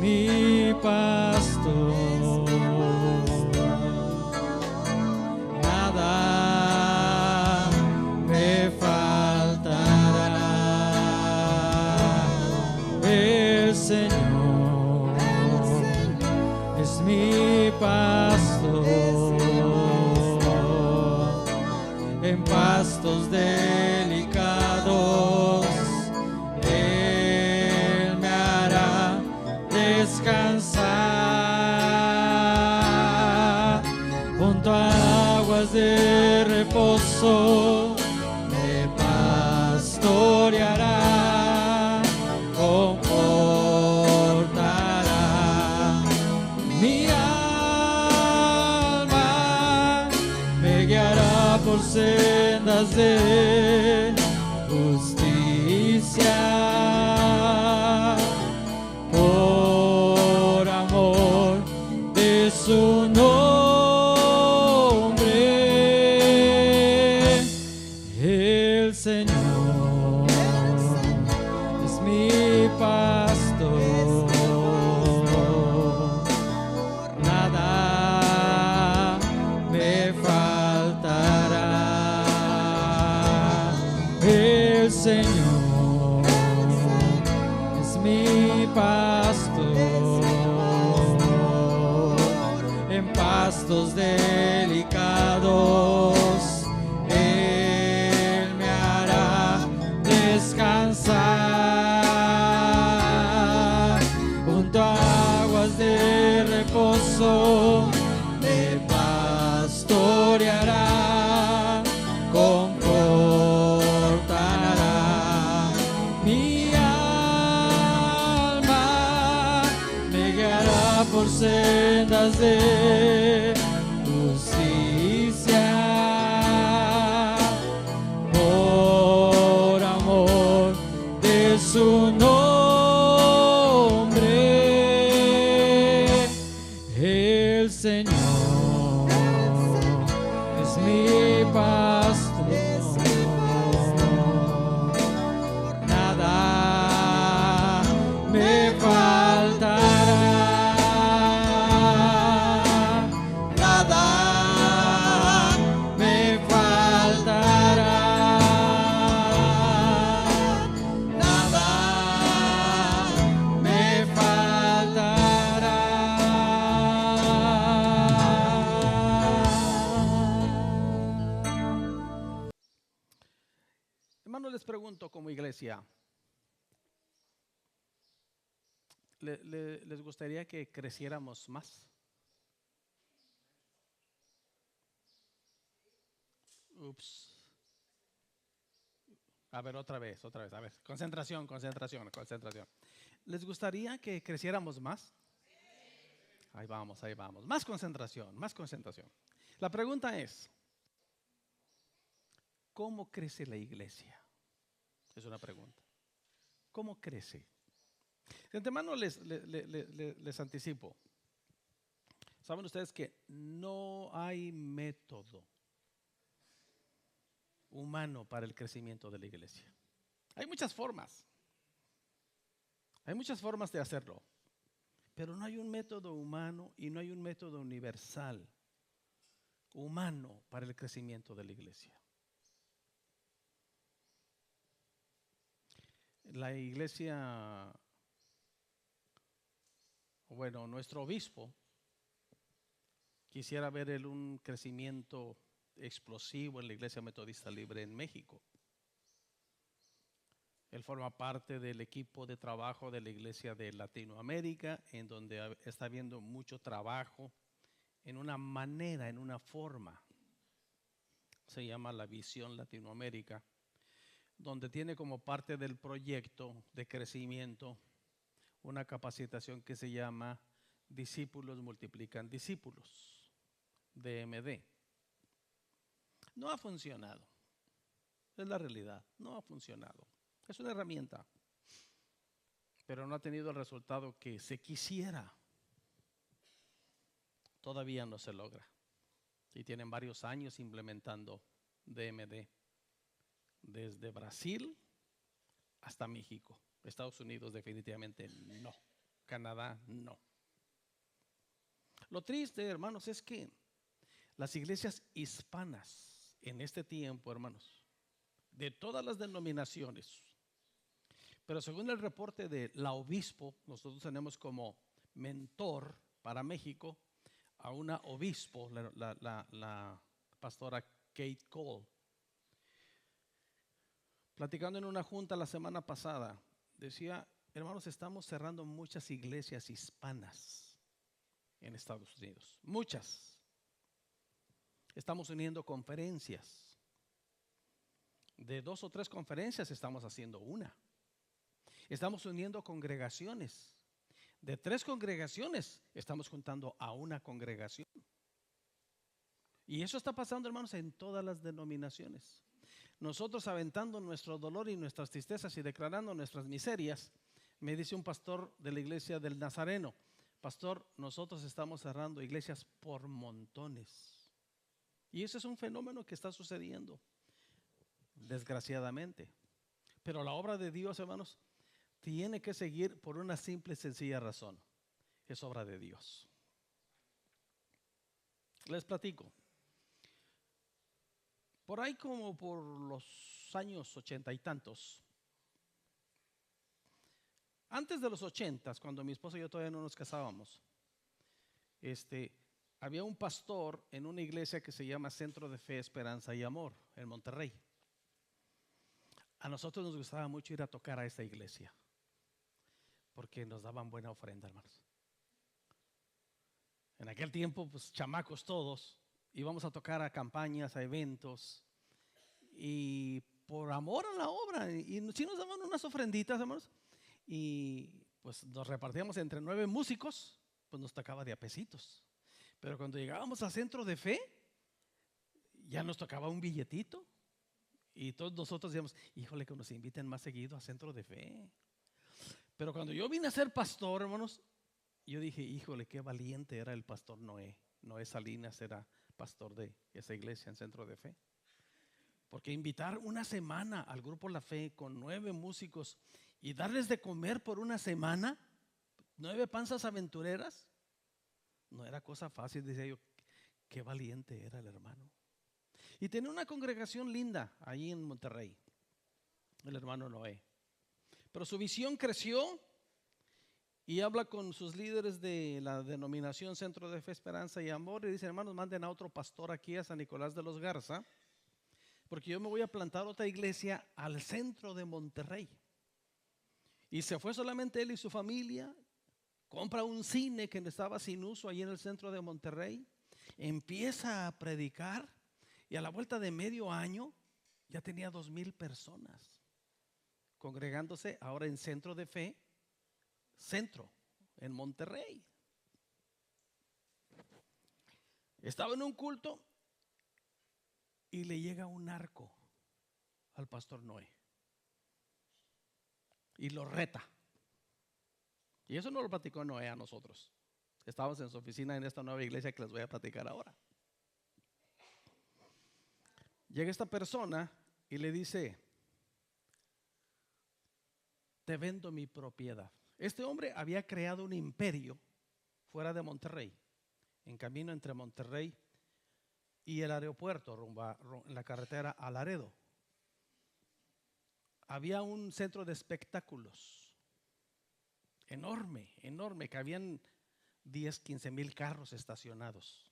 mi pastor. Nada me faltará. El Señor es mi pastor. En pastos delicados Él me hará descansar. Junto a aguas de reposo me pastoreará, confortará mi alma, me guiará por sendas de justicia, por amor de su nombre. El Señor es mi pastor, nada me faltará. El Señor es mi pastor, en pastos delicados Él me hará descansar. Junto a aguas de reposo me pastoreará, confortará mi alma, me guiará por sendas de justicia, por amor de su nombre. El Señor es mi pastor, nada me faltará, nada me faltará, nada me faltará. Hermanos, les pregunto como iglesia, ¿les gustaría que creciéramos más? Ups. A ver, otra vez, a ver. Concentración. ¿Les gustaría que creciéramos más? Ahí vamos. Más concentración. La pregunta es, ¿cómo crece la iglesia? Es una pregunta. ¿Cómo crece? De antemano les anticipo. Saben ustedes que no hay método humano para el crecimiento de la iglesia. Hay muchas formas de hacerlo, pero no hay un método humano y no hay un método universal humano para el crecimiento de la iglesia. La iglesia, bueno, nuestro obispo quisiera ver un crecimiento explosivo en la Iglesia Metodista Libre en México. Él forma parte del equipo de trabajo de la Iglesia de Latinoamérica, en donde está habiendo mucho trabajo en una manera, en una forma. Se llama la Visión Latinoamérica, donde tiene como parte del proyecto de crecimiento una capacitación que se llama Discípulos Multiplican Discípulos, DMD. No ha funcionado, es la realidad, no ha funcionado. Es una herramienta, pero no ha tenido el resultado que se quisiera. Todavía no se logra. Y tienen varios años implementando DMD, desde Brasil hasta México. Estados Unidos definitivamente no. ¿Ok? Canadá, no. Lo triste, hermanos, es que las iglesias hispanas en este tiempo, hermanos, de todas las denominaciones, pero según el reporte de la obispo, nosotros tenemos como mentor para México a una obispo, la pastora Kate Cole. Platicando en una junta la semana pasada, decía, hermanos, estamos cerrando muchas iglesias hispanas en Estados Unidos, muchas. Estamos uniendo conferencias. De 2 o 3 conferencias estamos haciendo una. Estamos uniendo congregaciones. De 3 congregaciones estamos juntando a una congregación. Y eso está pasando, hermanos, en todas las denominaciones. Nosotros aventando nuestro dolor y nuestras tristezas y declarando nuestras miserias, me dice un pastor de la iglesia del Nazareno, pastor, nosotros estamos cerrando iglesias por montones. Y ese es un fenómeno que está sucediendo, desgraciadamente. Pero la obra de Dios, hermanos, tiene que seguir por una simple y sencilla razón. Es obra de Dios. Les platico. Por ahí como por los años 80 y tantos, antes de los 80, cuando mi esposa y yo todavía no nos casábamos, había un pastor en una iglesia que se llama Centro de Fe, Esperanza y Amor en Monterrey. A nosotros nos gustaba mucho ir a tocar a esta iglesia porque nos daban buena ofrenda, hermanos. En aquel tiempo, pues chamacos todos, íbamos a tocar a campañas, a eventos, y por amor a la obra, y sí nos daban unas ofrenditas, hermanos, y pues nos repartíamos entre 9 músicos, pues nos tocaba de a pesitos. Pero cuando llegábamos al Centro de Fe, ya nos tocaba un billetito, y todos nosotros decíamos, híjole, que nos inviten más seguido a Centro de Fe. Pero cuando yo vine a ser pastor, hermanos, yo dije, híjole, qué valiente era el pastor Noé. Noé Salinas era pastor de esa iglesia en Centro de Fe. Porque invitar una semana al grupo La Fe con 9 músicos y darles de comer por una semana, 9 panzas aventureras, no era cosa fácil. Decía yo, qué valiente era el hermano. Y tenía una congregación linda ahí en Monterrey, el hermano Noé. Pero su visión creció y habla con sus líderes de la denominación Centro de Fe, Esperanza y Amor y dice, hermanos, manden a otro pastor aquí a San Nicolás de los Garza, porque yo me voy a plantar otra iglesia al centro de Monterrey. Y se fue solamente él y su familia, compra un cine que estaba sin uso allí en el centro de Monterrey, empieza a predicar y a la vuelta de medio año ya tenía 2,000 personas congregándose ahora en Centro de Fe, Centro, en Monterrey. Estaba en un culto y le llega un narco al pastor Noé y lo reta. Y eso no lo platicó Noé a nosotros. Estábamos en su oficina en esta nueva iglesia que les voy a platicar ahora. Llega esta persona y le dice, te vendo mi propiedad. Este hombre había creado un imperio fuera de Monterrey, en camino entre Monterrey y el aeropuerto, en la carretera a Laredo. Había un centro de espectáculos enorme, enorme, que habían 10, 15 mil carros estacionados.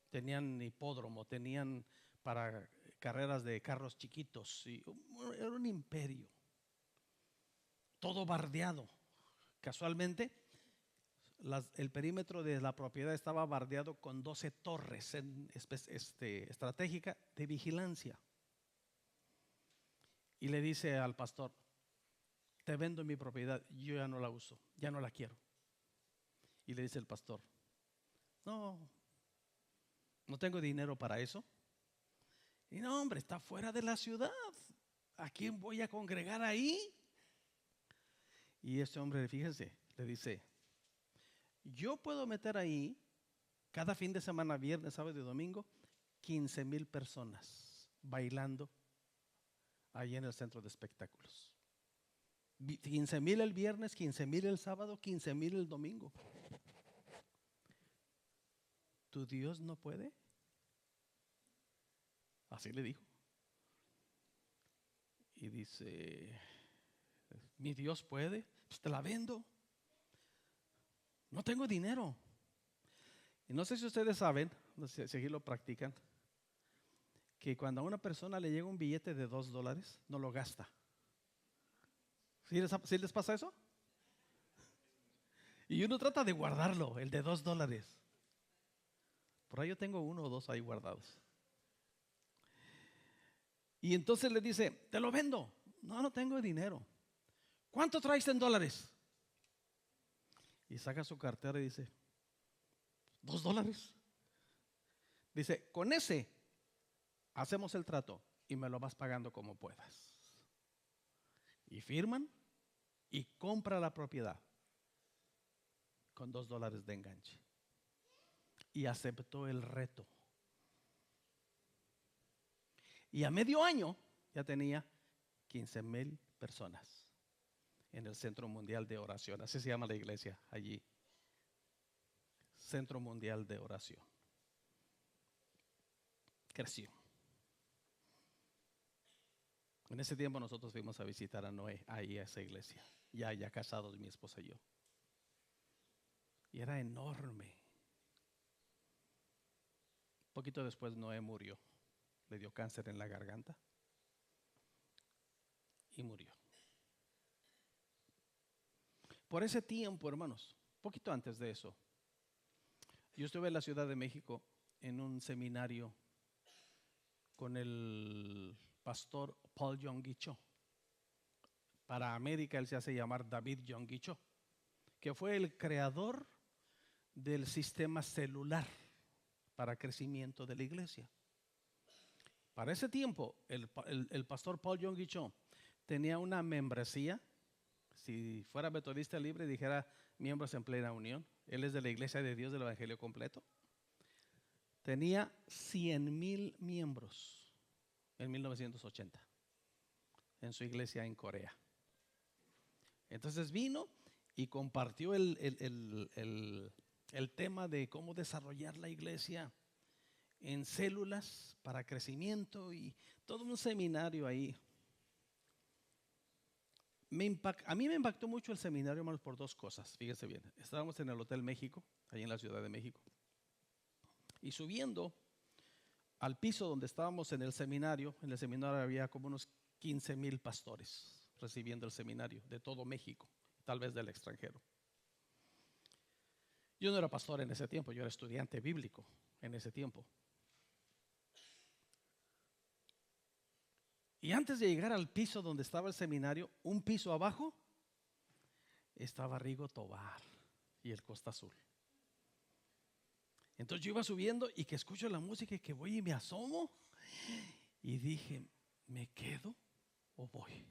Tenían hipódromo, tenían para carreras de carros chiquitos, y era un imperio. Todo bardeado. Casualmente, el perímetro de la propiedad estaba bardeado con 12 torres estratégicas de vigilancia. Y le dice al pastor, te vendo mi propiedad, yo ya no la uso, ya no la quiero. Y le dice el pastor, no tengo dinero para eso. Y no, hombre, está fuera de la ciudad. ¿A quién voy a congregar ahí? Y este hombre, fíjense, le dice, yo puedo meter ahí cada fin de semana, viernes, sábado y domingo, 15,000 personas bailando ahí en el centro de espectáculos. 15,000 el viernes, 15,000 el sábado, 15,000 el domingo. ¿Tu Dios no puede? Así le dijo. Y dice, mi Dios puede, pues te la vendo. No tengo dinero. Y no sé si ustedes saben, no sé si aquí lo practican, que cuando a una persona le llega un billete de $2, no lo gasta. ¿Sí les pasa eso? Y uno trata de guardarlo, el de $2. Por ahí yo tengo 1 o 2 ahí guardados. Y entonces le dice, te lo vendo. No, no tengo dinero. ¿Cuánto traes en dólares? Y saca su cartera y dice, $2. Dice, con ese hacemos el trato y me lo vas pagando como puedas. Y firman y compra la propiedad con $2 de enganche. Y aceptó el reto. Y a medio año ya tenía 15,000 personas en el Centro Mundial de Oración. Así se llama la iglesia allí. Centro Mundial de Oración. Creció. En ese tiempo nosotros fuimos a visitar a Noé, ahí a esa iglesia, ya casados mi esposa y yo. Y era enorme. Poquito después Noé murió, le dio cáncer en la garganta y murió. Por ese tiempo, hermanos, poquito antes de eso, yo estuve en la Ciudad de México en un seminario con el pastor Paul Yonggi Cho. Para América él se hace llamar David Yonggi Cho, que fue el creador del sistema celular para crecimiento de la iglesia. Para ese tiempo, el pastor Paul Yonggi Cho tenía una membresía. Si fuera metodista libre, dijera miembros en plena unión. Él es de la Iglesia de Dios del Evangelio Completo. Tenía 100,000 miembros en 1980 en su iglesia en Corea. Entonces vino y compartió el tema de cómo desarrollar la iglesia en células para crecimiento y todo un seminario ahí. A mí me impactó mucho el seminario, hermanos, por 2 cosas. Fíjense bien, estábamos en el Hotel México, ahí en la Ciudad de México, y subiendo al piso donde estábamos en el seminario había como unos 15,000 pastores recibiendo el seminario de todo México, tal vez del extranjero. Yo no era pastor en ese tiempo, yo era estudiante bíblico en ese tiempo. Y antes de llegar al piso donde estaba el seminario, un piso abajo, estaba Rigo Tobar y el Costa Azul. Entonces yo iba subiendo y que escucho la música y que voy y me asomo y dije, ¿me quedo o voy?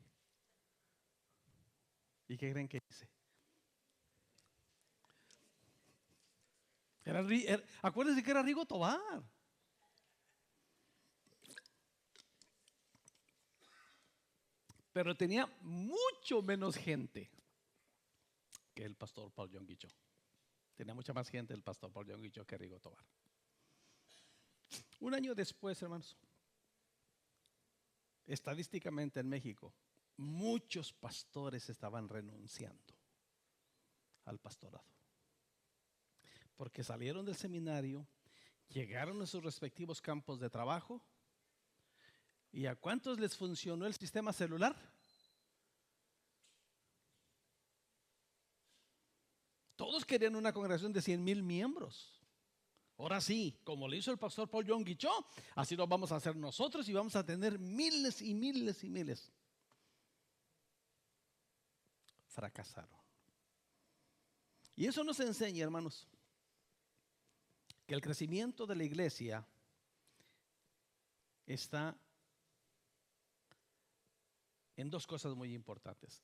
¿Y qué creen que hice? Acuérdense que era Rigo Tobar. Pero tenía mucho menos gente que el pastor Paul Yonggi Cho. Tenía mucha más gente el pastor Paul Yonggi Cho que Rigo Tobar. Un año después, hermanos, estadísticamente en México, muchos pastores estaban renunciando al pastorado. Porque salieron del seminario, llegaron a sus respectivos campos de trabajo. ¿Y a cuántos les funcionó el sistema celular? Todos querían una congregación de 100,000 miembros. Ahora sí, como le hizo el pastor Paul Yonggi Cho, así lo vamos a hacer nosotros y vamos a tener miles y miles y miles. Fracasaron. Y eso nos enseña, hermanos, que el crecimiento de la iglesia está en 2 cosas muy importantes.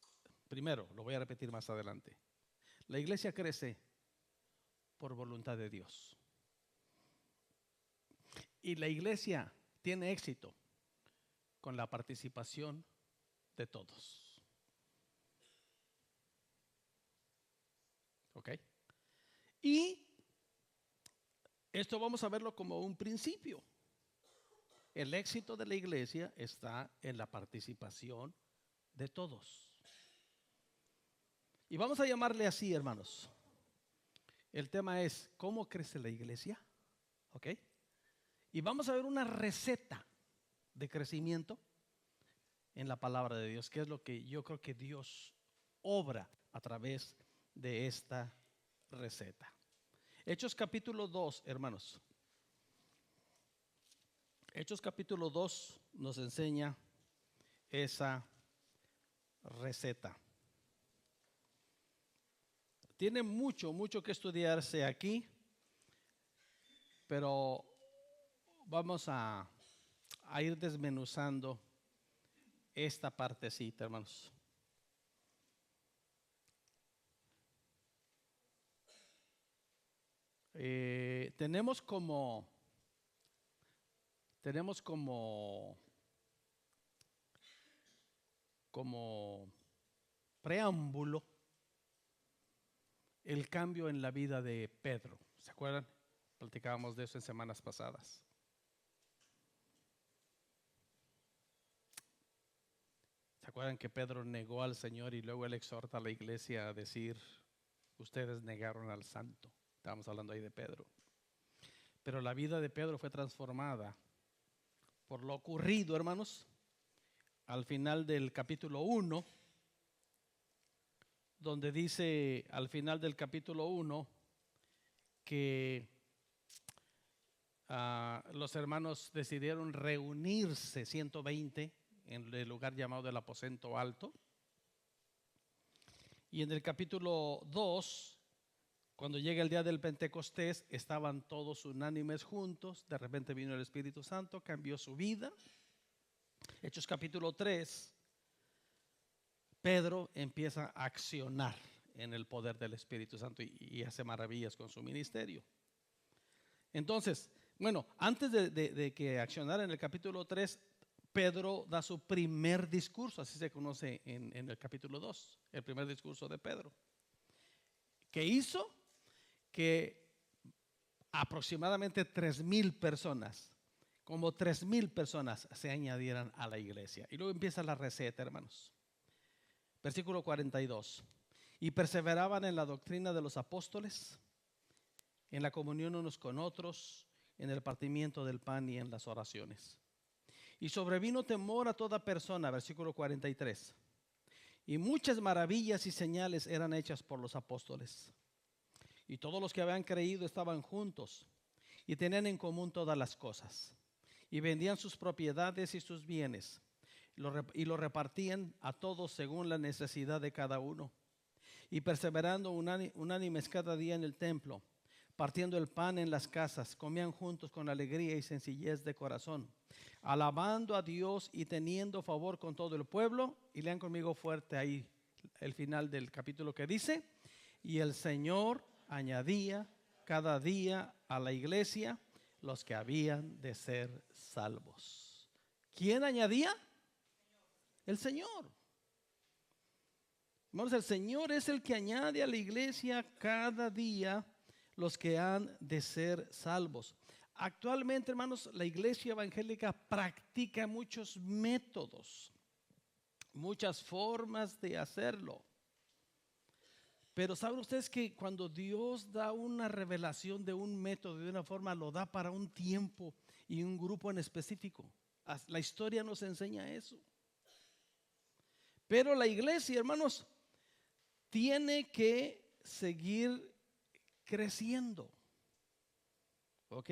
Primero, lo voy a repetir más adelante. La iglesia crece por voluntad de Dios. Y la iglesia tiene éxito con la participación de todos. ¿Ok? Y esto vamos a verlo como un principio. El éxito de la iglesia está en la participación de todos. Y vamos a llamarle así, hermanos. El tema es ¿cómo crece la iglesia? ¿Ok? Y vamos a ver una receta de crecimiento en la palabra de Dios, que es lo que yo creo que Dios obra a través de esta receta. Hechos capítulo 2, hermanos. Hechos capítulo 2 nos enseña esa receta. Tiene mucho que estudiarse aquí, pero vamos a ir desmenuzando esta partecita, hermanos. Tenemos como preámbulo el cambio en la vida de Pedro. ¿Se acuerdan? Platicábamos de eso en semanas pasadas. ¿Se acuerdan que Pedro negó al Señor y luego él exhorta a la iglesia a decir, ustedes negaron al santo? Estábamos hablando ahí de Pedro. Pero la vida de Pedro fue transformada por lo ocurrido, hermanos, al final del capítulo 1, donde dice al final del capítulo 1 que los hermanos decidieron reunirse 120 en el lugar llamado el aposento alto. Y en el capítulo 2, cuando llega el día del Pentecostés, estaban todos unánimes juntos. De repente vino el Espíritu Santo, cambió su vida. Hechos capítulo 3, Pedro empieza a accionar en el poder del Espíritu Santo y hace maravillas con su ministerio. Entonces, bueno, antes de que accionara en el capítulo 3, Pedro da su primer discurso, así se conoce en el capítulo 2, el primer discurso de Pedro, que hizo que aproximadamente 3,000 personas, como 3,000 personas se añadieran a la iglesia. Y luego empieza la receta, hermanos. Versículo 42. Y perseveraban en la doctrina de los apóstoles, en la comunión unos con otros, en el partimiento del pan y en las oraciones. Y sobrevino temor a toda persona, versículo 43. Y muchas maravillas y señales eran hechas por los apóstoles. Y todos los que habían creído estaban juntos y tenían en común todas las cosas. Y vendían sus propiedades y sus bienes y lo repartían a todos según la necesidad de cada uno. Y perseverando unánimes cada día en el templo, partiendo el pan en las casas, comían juntos con alegría y sencillez de corazón, alabando a Dios y teniendo favor con todo el pueblo. Y lean conmigo fuerte ahí el final del capítulo que dice: y el Señor añadía cada día a la iglesia los que habían de ser salvos. ¿Quién añadía? El Señor. Hermanos, el Señor es el que añade a la iglesia cada día los que han de ser salvos. Actualmente, hermanos, la iglesia evangélica practica muchos métodos, muchas formas de hacerlo. Pero ¿saben ustedes que cuando Dios da una revelación de un método, de una forma, lo da para un tiempo y un grupo en específico? La historia nos enseña eso. Pero la iglesia, hermanos, tiene que seguir creciendo. ¿Ok?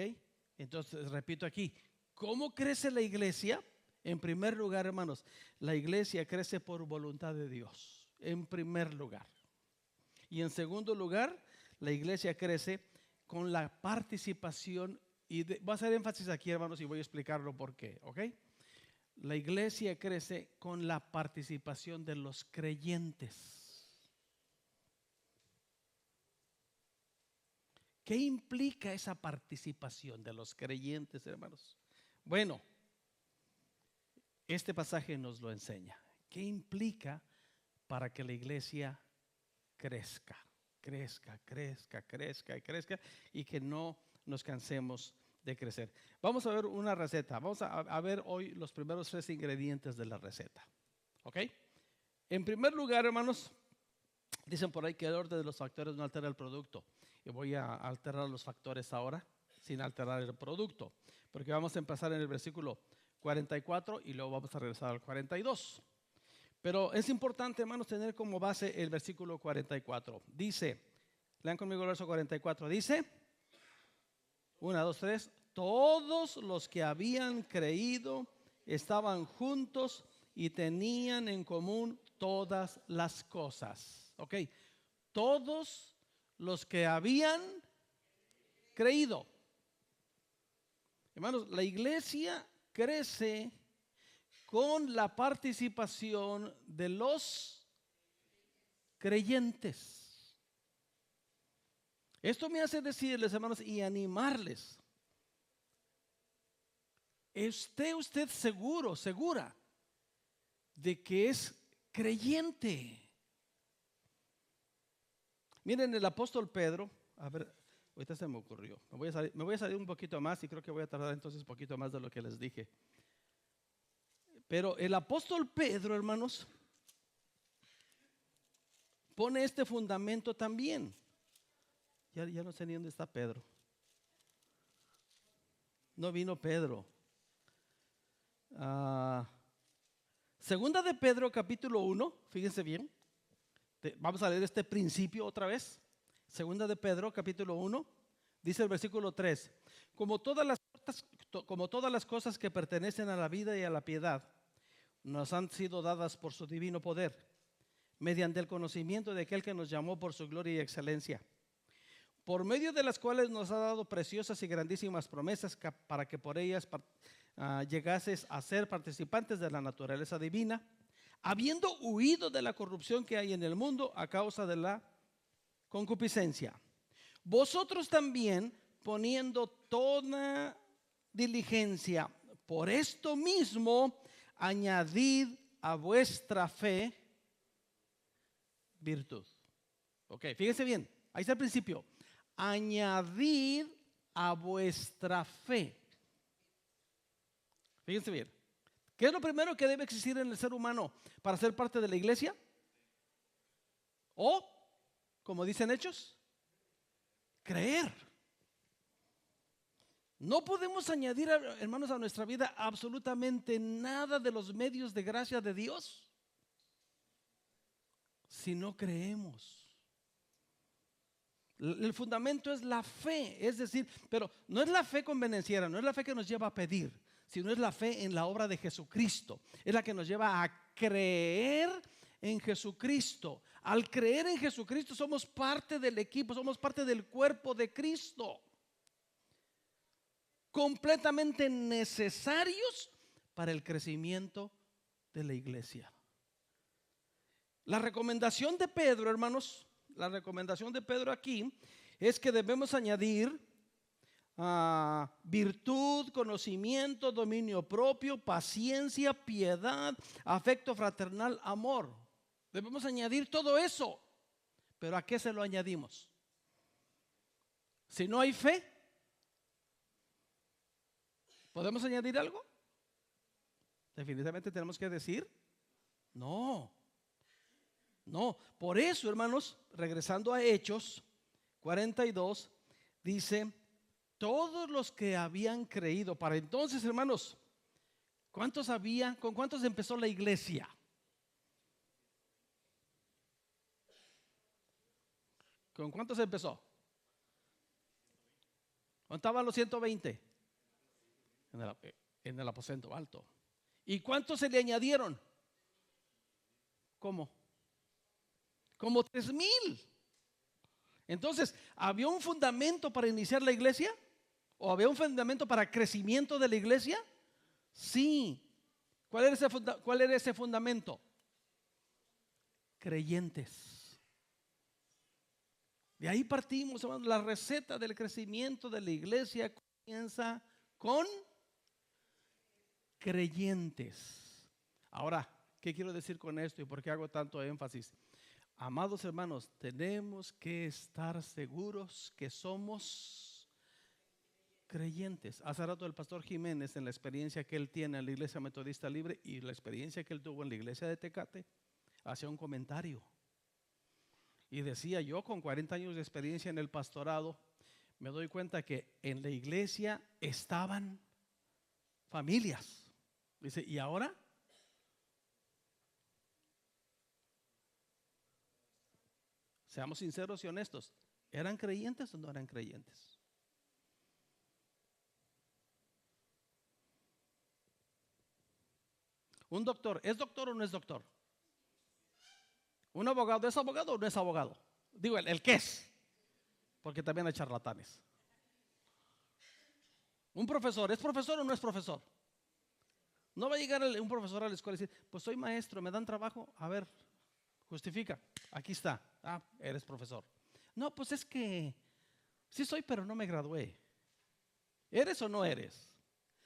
Entonces, repito aquí, ¿cómo crece la iglesia? En primer lugar, hermanos, la iglesia crece por voluntad de Dios, en primer lugar. Y en segundo lugar, la iglesia crece con la participación, y voy a hacer énfasis aquí, hermanos, y voy a explicarlo por qué, ¿ok? La iglesia crece con la participación de los creyentes. ¿Qué implica esa participación de los creyentes, hermanos? Bueno, este pasaje nos lo enseña. ¿Qué implica para que la iglesia crezca? crezca, crezca, crezca y crezca, y que no nos cansemos de crecer. Vamos a ver una receta. Vamos a ver hoy los primeros 3 ingredientes de la receta. ¿Ok? En primer lugar, hermanos, dicen por ahí que el orden de los factores no altera el producto. Y voy a alterar los factores ahora, sin alterar el producto. Porque vamos a empezar en el versículo 44 y luego vamos a regresar al 42. Pero es importante, hermanos, tener como base el versículo 44. Dice, lean conmigo el verso 44. Dice, 1, 2, 3. Todos los que habían creído estaban juntos y tenían en común todas las cosas. Ok, todos los que habían creído. Hermanos, la iglesia crece con la participación de los creyentes. Esto me hace decirles, hermanos, y animarles. ¿Esté usted seguro, segura de que es creyente? Miren, el apóstol Pedro, a ver, ahorita se me ocurrió. Me voy a salir un poquito más y creo que voy a tardar entonces un poquito más de lo que les dije. Pero el apóstol Pedro, hermanos, pone este fundamento también. Ya no sé ni dónde está Pedro. No vino Pedro. Segunda de Pedro, capítulo 1, fíjense bien. Vamos a leer este principio otra vez. Segunda de Pedro, capítulo 1, dice el versículo 3. Como todas las cosas que pertenecen a la vida y a la piedad, nos han sido dadas por su divino poder, mediante el conocimiento de aquel que nos llamó por su gloria y excelencia, por medio de las cuales nos ha dado preciosas y grandísimas promesas para que por ellas llegases a ser participantes de la naturaleza divina, habiendo huido de la corrupción que hay en el mundo a causa de la concupiscencia. Vosotros también, poniendo toda diligencia, por esto mismo añadid a vuestra fe virtud. Ok, fíjense bien, ahí está el principio. Añadid a vuestra fe. Fíjense bien. ¿Qué es lo primero que debe existir en el ser humano para ser parte de la iglesia? O, como dicen Hechos, creer. No podemos añadir, hermanos, a nuestra vida absolutamente nada de los medios de gracia de Dios si no creemos. El fundamento es la fe, es decir, pero no es la fe convenenciera, no es la fe que nos lleva a pedir, sino es la fe en la obra de Jesucristo. Es la que nos lleva a creer en Jesucristo. Al creer en Jesucristo somos parte del equipo, somos parte del cuerpo de Cristo, completamente necesarios para el crecimiento de la iglesia. La recomendación de Pedro, hermanos, la recomendación de Pedro aquí es que debemos añadir virtud, conocimiento, dominio propio, paciencia, piedad, afecto fraternal, amor. Debemos añadir todo eso. ¿Pero a qué se lo añadimos? Si no hay fe, ¿podemos añadir algo? Definitivamente tenemos que decir no. No, por eso, hermanos, regresando a Hechos 42, dice, todos los que habían creído. Para entonces, hermanos, ¿cuántos había? ¿Con cuántos empezó la iglesia? ¿Con cuántos empezó? ¿Dónde estaban los 120? En el aposento alto. ¿Y cuántos se le añadieron? ¿Cómo? Como 3,000. Entonces, ¿había un fundamento para iniciar la iglesia? ¿O había un fundamento para crecimiento de la iglesia? Sí. ¿Cuál era ese fundamento? Creyentes. De ahí partimos, hermanos. La receta del crecimiento de la iglesia comienza con creyentes. Ahora, ¿qué quiero decir con esto y por qué hago tanto énfasis? Amados hermanos, tenemos que estar seguros que somos creyentes. Hace rato el pastor Jiménez, en la experiencia que él tiene en la Iglesia Metodista Libre y la experiencia que él tuvo en la iglesia de Tecate, hacía un comentario y decía: yo con 40 años de experiencia en el pastorado me doy cuenta que en la iglesia estaban familias. Dice, ¿y ahora? Seamos sinceros y honestos, ¿eran creyentes o no eran creyentes? Un doctor, ¿es doctor o no es doctor? Un abogado, ¿es abogado o no es abogado? Digo, el que es, porque también hay charlatanes. Un profesor, ¿es profesor o no es profesor? No va a llegar un profesor a la escuela y decir, pues soy maestro, ¿me dan trabajo? A ver, justifica, aquí está. Ah, eres profesor. No, pues es que sí soy, pero no me gradué. ¿Eres o no eres?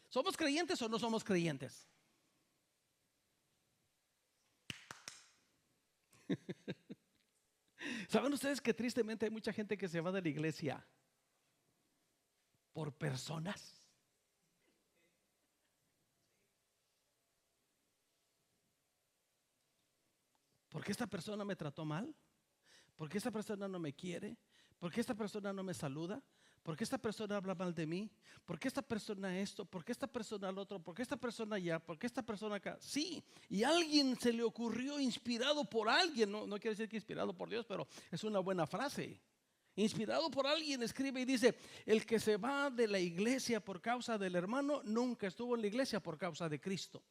¿Somos creyentes o no somos creyentes? ¿Saben ustedes que tristemente hay mucha gente que se va de la iglesia por personas? ¿Por qué esta persona me trató mal? ¿Por qué esta persona no me quiere? ¿Por qué esta persona no me saluda? ¿Por qué esta persona habla mal de mí? ¿Por qué esta persona esto? ¿Por qué esta persona lo otro? ¿Por qué esta persona allá? ¿Por qué esta persona acá? Sí, y a alguien se le ocurrió, inspirado por alguien, no quiere decir que inspirado por Dios, pero es una buena frase. Inspirado por alguien escribe y dice: el que se va de la iglesia por causa del hermano nunca estuvo en la iglesia por causa de Cristo.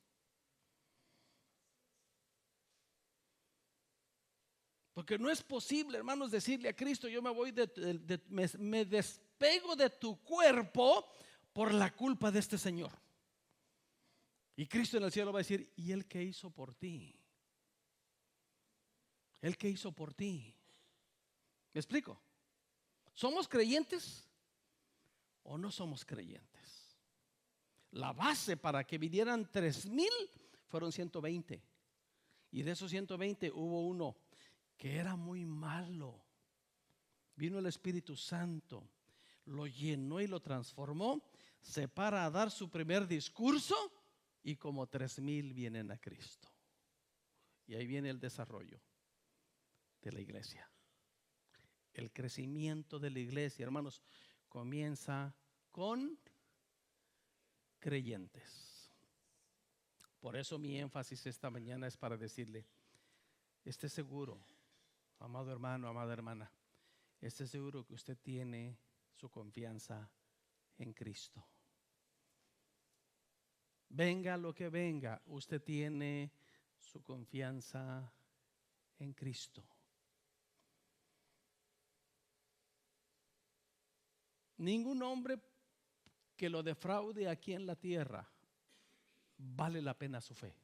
Porque no es posible, hermanos, decirle a Cristo: yo me voy me despego de tu cuerpo por la culpa de este señor. Y Cristo en el cielo va a decir: ¿y él qué hizo por ti? ¿Él qué hizo por ti? ¿Me explico? ¿Somos creyentes o no somos creyentes? La base para que vinieran 3,000 fueron 120. Y de esos 120 hubo uno que era muy malo. Vino el Espíritu Santo, lo llenó y lo transformó. Se para a dar su primer discurso y como 3,000 vienen a Cristo. Y ahí viene el desarrollo de la iglesia. El crecimiento de la iglesia, hermanos, comienza con creyentes. Por eso mi énfasis esta mañana es para decirle: esté seguro, amado hermano, amada hermana, esté seguro que usted tiene su confianza en Cristo. Venga lo que venga, usted tiene su confianza en Cristo. Ningún hombre que lo defraude aquí en la tierra vale la pena su fe,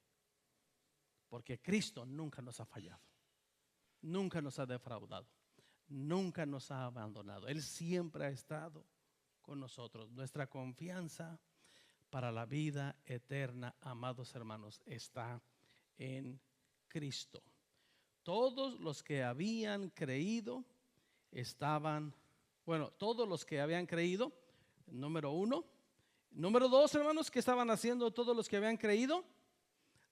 porque Cristo nunca nos ha fallado, nunca nos ha defraudado, nunca nos ha abandonado. Él siempre ha estado con nosotros. Nuestra confianza para la vida eterna, amados hermanos, está en Cristo. Todos los que habían creído estaban, todos los que habían creído, número 1. Número 2, hermanos, ¿qué estaban haciendo todos los que habían creído?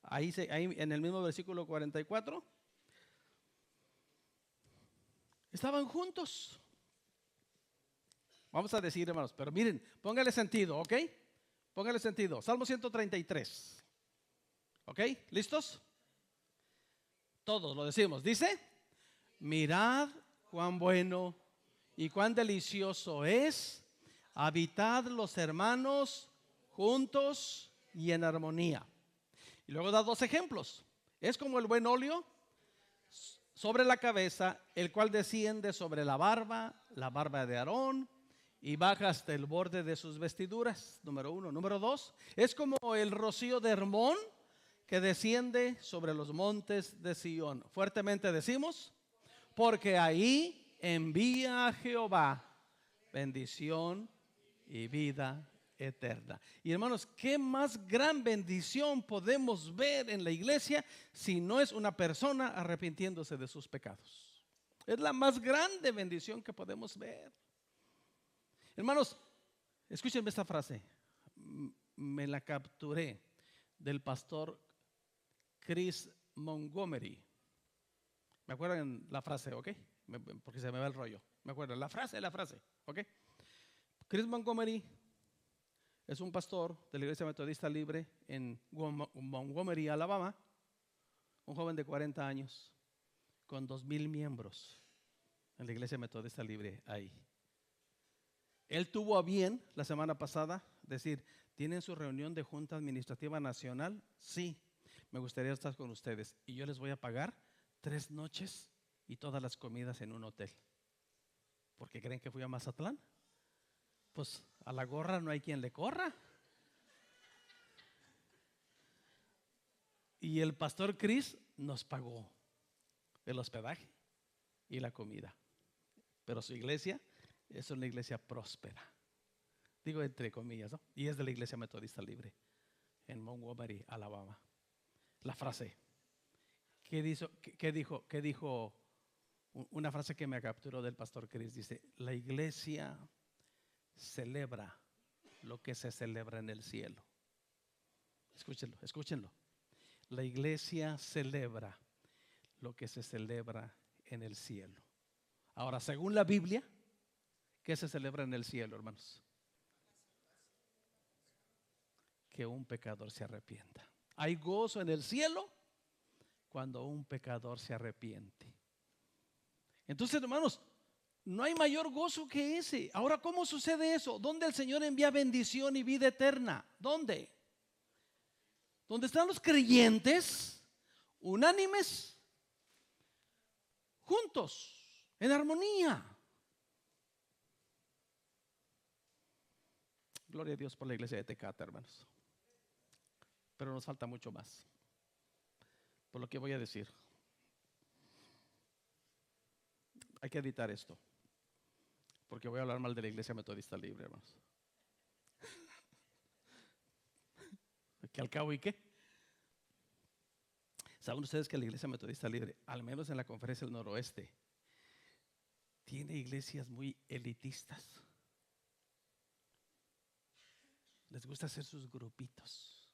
Ahí en el mismo versículo 44. Estaban juntos. Vamos a decir, hermanos, pero miren, póngale sentido, ¿ok? Póngale sentido. Salmo 133. ¿Ok? ¿Listos? Todos lo decimos. Dice: mirad cuán bueno y cuán delicioso es habitad los hermanos juntos y en armonía. Y luego da 2 ejemplos. Es como el buen óleo sobre la cabeza, el cual desciende sobre la barba de Aarón, y baja hasta el borde de sus vestiduras. Número 1. Número 2, es como el rocío de Hermón, que desciende sobre los montes de Sión. Fuertemente decimos: porque ahí envía a Jehová bendición y vida eterna. Y hermanos, ¿qué más gran bendición podemos ver en la iglesia si no es una persona arrepintiéndose de sus pecados? Es la más grande bendición que podemos ver. Hermanos, escúchenme esta frase. Me la capturé del pastor Chris Montgomery. ¿Me acuerdan la frase, ok? Porque se me va el rollo. ¿Me acuerdan? La frase, ok. Chris Montgomery es un pastor de la Iglesia Metodista Libre en Montgomery, Alabama. Un joven de 40 años con 2,000 miembros en la Iglesia Metodista Libre ahí. Él tuvo a bien la semana pasada decir, ¿tienen su reunión de Junta Administrativa Nacional? Sí, me gustaría estar con ustedes y yo les voy a pagar 3 noches y todas las comidas en un hotel. ¿Por qué creen que fui a Mazatlán? Pues a la gorra no hay quien le corra. Y el pastor Chris nos pagó el hospedaje y la comida. Pero su iglesia es una iglesia próspera. Digo entre comillas, ¿no? Y es de la Iglesia Metodista Libre en Montgomery, Alabama. La frase. ¿Qué dijo? Una frase que me capturó del pastor Chris. Dice, la iglesia celebra lo que se celebra en el cielo. Escúchenlo. La iglesia celebra lo que se celebra en el cielo. Ahora, según la Biblia, ¿qué se celebra en el cielo, hermanos? Que un pecador se arrepienta. Hay gozo en el cielo cuando un pecador se arrepiente. Entonces, hermanos, no hay mayor gozo que ese. Ahora, ¿cómo sucede eso? ¿Dónde el Señor envía bendición y vida eterna? ¿Dónde? ¿Dónde están los creyentes unánimes, juntos, en armonía? Gloria a Dios por la iglesia de Tecate, hermanos. Pero nos falta mucho más. Por lo que voy a decir. Hay que editar esto. Porque voy a hablar mal de la Iglesia Metodista Libre, hermanos. ¿Que al cabo y qué? ¿Saben ustedes que la Iglesia Metodista Libre, al menos en la Conferencia del Noroeste, tiene iglesias muy elitistas? Les gusta hacer sus grupitos.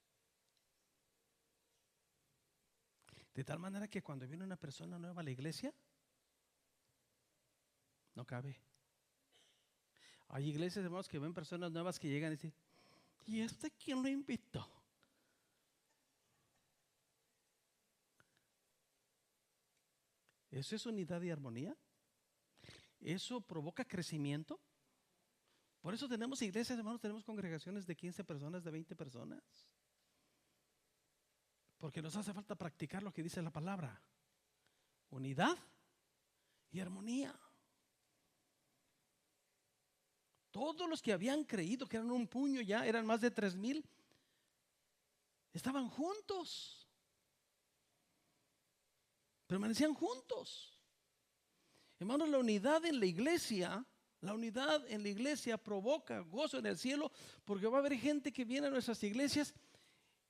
De tal manera que cuando viene una persona nueva a la iglesia, no cabe. Hay iglesias, hermanos, que ven personas nuevas que llegan y dicen, ¿y este quién lo invitó? ¿Eso es unidad y armonía? ¿Eso provoca crecimiento? Por eso tenemos iglesias, hermanos, tenemos congregaciones de 15 personas, de 20 personas. Porque nos hace falta practicar lo que dice la palabra. Unidad y armonía. Todos los que habían creído que eran un puño ya, eran más de 3,000, estaban juntos. Permanecían juntos. Hermanos, la unidad en la iglesia provoca gozo en el cielo, porque va a haber gente que viene a nuestras iglesias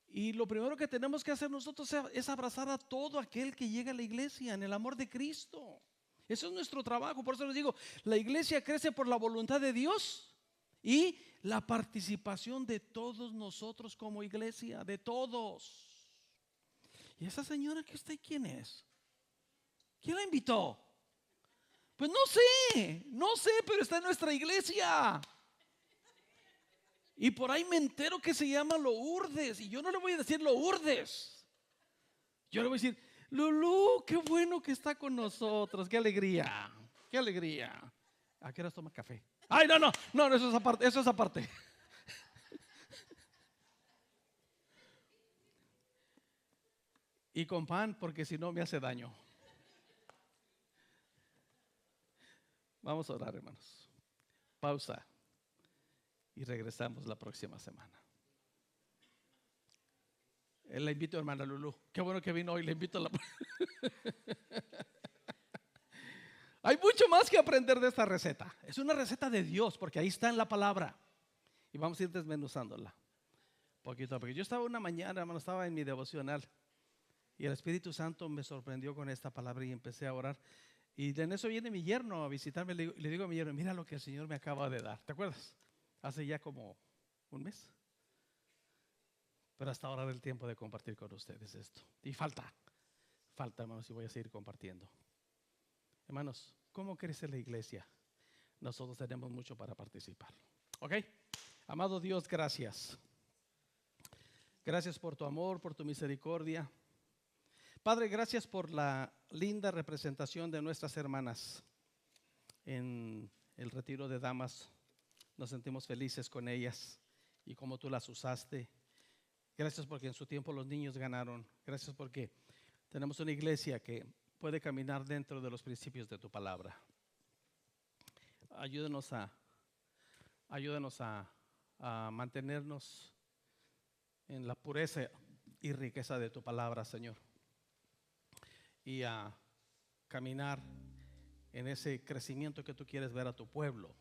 y lo primero que tenemos que hacer nosotros es abrazar a todo aquel que llega a la iglesia en el amor de Cristo. Eso es nuestro trabajo. Por eso les digo, la iglesia crece por la voluntad de Dios y la participación de todos nosotros como iglesia, de todos. ¿Y esa señora que está ahí quién es? ¿Quién la invitó? Pues no sé, pero está en nuestra iglesia. Y por ahí me entero que se llama Lourdes. Y yo no le voy a decir Lourdes. Yo le voy a decir, Lulú, qué bueno que está con nosotros. Qué alegría, qué alegría. ¿A qué horas toma café? Ay, no, eso es aparte. Y con pan, porque si no me hace daño. Vamos a orar, hermanos. Pausa. Y regresamos la próxima semana. Le invito a hermana Lulú. Qué bueno que vino hoy. Le invito a la... Hay mucho más que aprender de esta receta. Es una receta de Dios, porque ahí está en la palabra. Y vamos a ir desmenuzándola poquito a poquito. Yo estaba una mañana, hermano, estaba en mi devocional y el Espíritu Santo me sorprendió con esta palabra y empecé a orar. Y en eso viene mi yerno a visitarme. Le digo a mi yerno, mira lo que el Señor me acaba de dar. ¿Te acuerdas? Hace ya como un mes. Pero hasta ahora era el tiempo de compartir con ustedes esto. Y falta, hermanos, y voy a seguir compartiendo. Hermanos, ¿cómo crece la iglesia? Nosotros tenemos mucho para participar. ¿Ok? Amado Dios, gracias. Gracias por tu amor, por tu misericordia. Padre, gracias por la linda representación de nuestras hermanas en el retiro de damas. Nos sentimos felices con ellas y cómo tú las usaste. Gracias porque en su tiempo los niños ganaron. Gracias porque tenemos una iglesia que puede caminar dentro de los principios de tu palabra. Ayúdanos a mantenernos en la pureza y riqueza de tu palabra, Señor, y a caminar en ese crecimiento que tú quieres ver a tu pueblo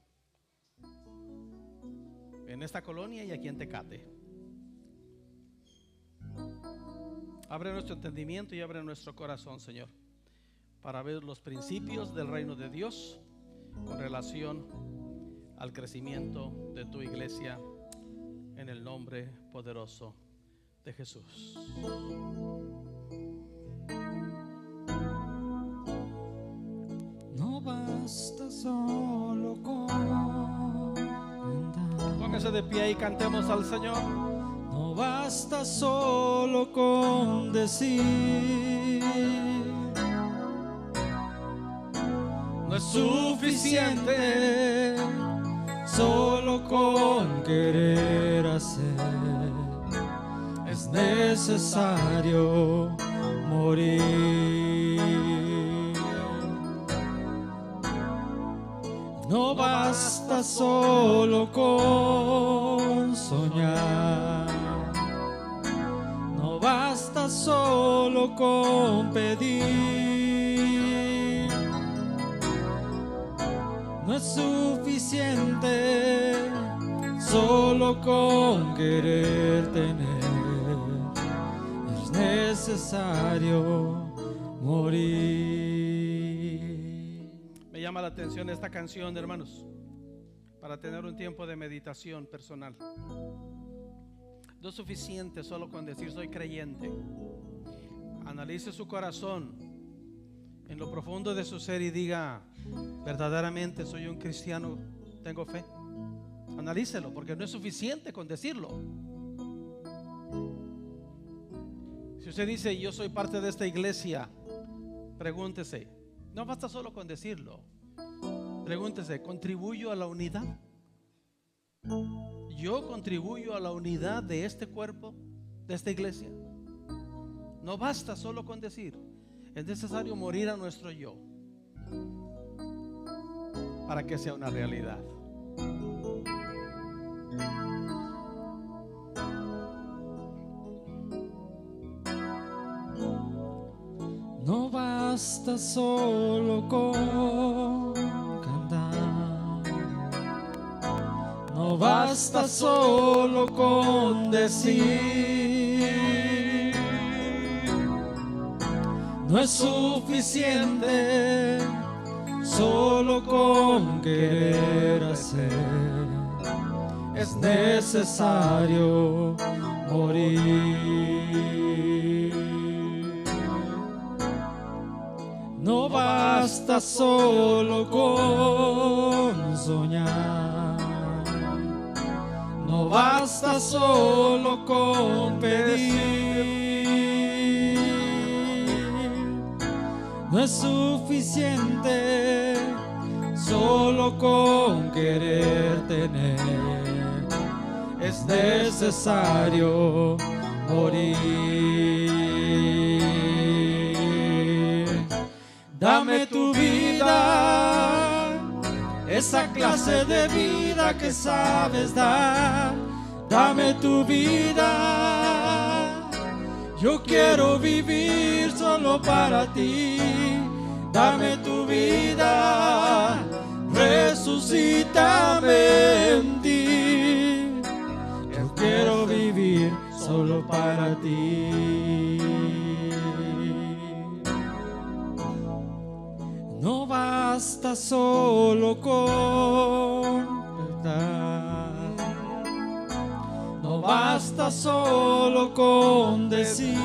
en esta colonia y aquí en Tecate. Abre nuestro entendimiento y abre nuestro corazón, Señor, para ver los principios del reino de Dios con relación al crecimiento de tu iglesia, en el nombre poderoso de Jesús. No basta solo con cantar. Póngase de pie y cantemos al Señor. No basta solo con decir. No es suficiente solo con querer hacer. Es necesario morir. No basta solo con soñar. No basta solo con pedir. No es suficiente solo con querer tener. Es necesario morir. Me llama la atención esta canción, hermanos, para tener un tiempo de meditación personal. No es suficiente solo con decir soy creyente. Analice su corazón en lo profundo de su ser y diga, verdaderamente soy un cristiano, tengo fe. Analícelo, porque no es suficiente con decirlo. Si usted dice yo soy parte de esta iglesia, pregúntese, no basta solo con decirlo. Pregúntese, ¿contribuyo a la unidad? ¿Yo contribuyo a la unidad de este cuerpo, de esta iglesia? No basta solo con decir. Es necesario morir a nuestro yo para que sea una realidad. No basta solo con cantar. No basta solo con decir. No es suficiente solo con querer hacer. Es necesario morir. No basta solo con soñar. No basta solo con pedir. No es suficiente solo con querer tener. Es necesario morir. Dame tu vida, esa clase de vida que sabes dar. Dame tu vida, yo quiero vivir solo para ti. Dame tu vida, resucítame en ti. para ti. No basta solo con verdad, no basta solo con decir,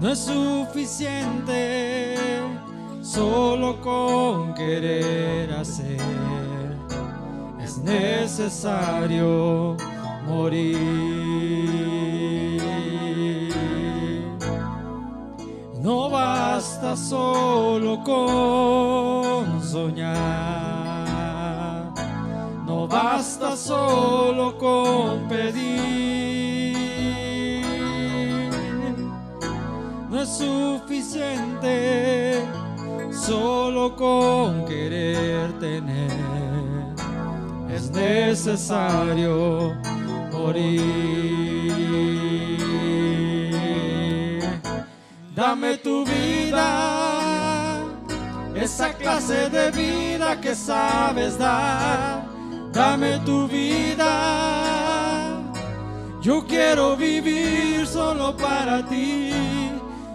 no es suficiente solo con querer hacer, es necesario morir. No basta solo con soñar, no basta solo con pedir, no es suficiente solo con querer tener, es necesario morir. Dame tu vida, esa clase de vida que sabes dar. Dame tu vida, yo quiero vivir solo para ti.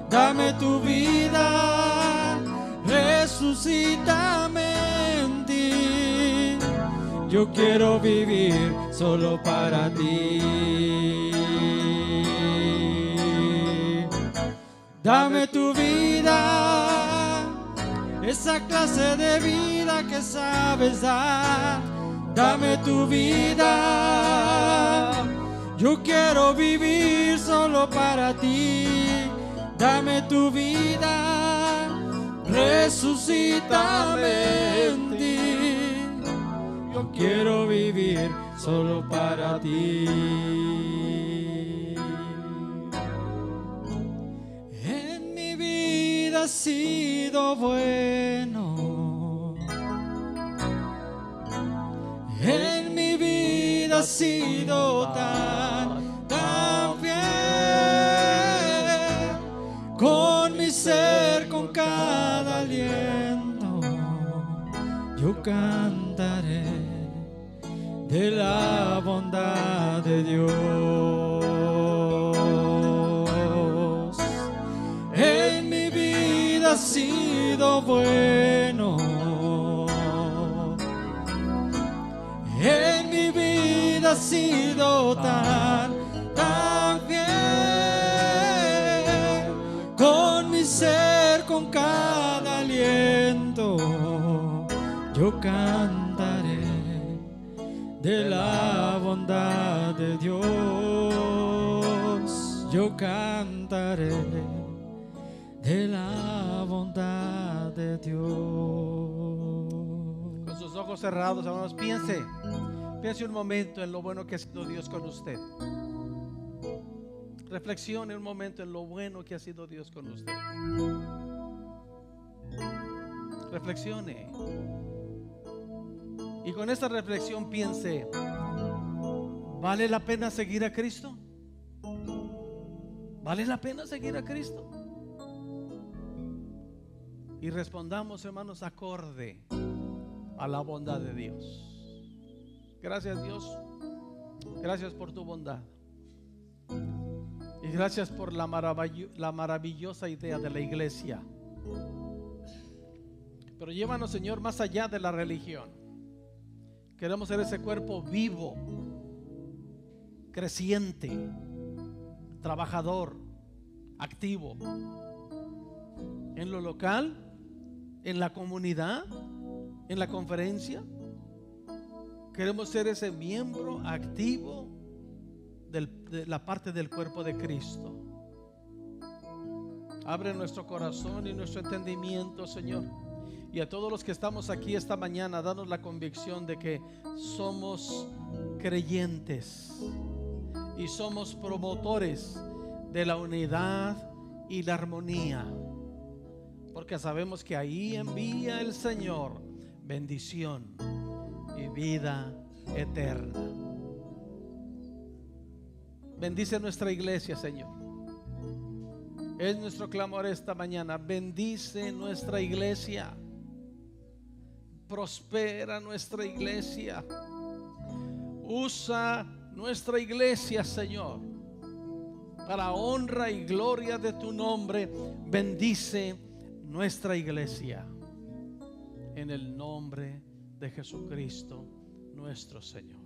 Dame tu vida, resucítame en ti. Yo quiero vivir solo para ti. Dame tu vida, esa clase de vida que sabes dar. Dame tu vida, yo quiero vivir solo para ti. Dame tu vida, resucítame en ti. Yo quiero vivir solo para ti. En mi vida has sido bueno, en mi vida has sido tan fiel. Con mi ser, con cada aliento, yo cantaré de la bondad de Dios. En mi vida has sido bueno, en mi vida has sido tan fiel. Con mi ser, con cada aliento, yo cantaré de la bondad de Dios. Yo cantaré de la bondad de Dios. Con sus ojos cerrados, hermanos, piense un momento en lo bueno que ha sido Dios con usted. Reflexione un momento en lo bueno que ha sido Dios con usted. Reflexione. Y con esta reflexión piense, ¿vale la pena seguir a Cristo? ¿Vale la pena seguir a Cristo? Y respondamos, hermanos, acorde a la bondad de Dios. Gracias, Dios. Gracias por tu bondad. Y gracias por la maravillosa idea de la iglesia. Pero llévanos, Señor, más allá de la religión. Queremos ser ese cuerpo vivo, creciente, trabajador, activo, en lo local, en la comunidad, en la conferencia. Queremos ser ese miembro activo de la parte del cuerpo de Cristo. Abre nuestro corazón y nuestro entendimiento, Señor. Y a todos los que estamos aquí esta mañana, danos la convicción de que somos creyentes y somos promotores de la unidad y la armonía, porque sabemos que ahí envía el Señor bendición y vida eterna. Bendice nuestra iglesia, Señor. Es nuestro clamor esta mañana. Bendice nuestra iglesia. Prospera nuestra iglesia. Usa nuestra iglesia, Señor, para honra y gloria de tu nombre. Bendice nuestra iglesia en el nombre de Jesucristo, nuestro Señor.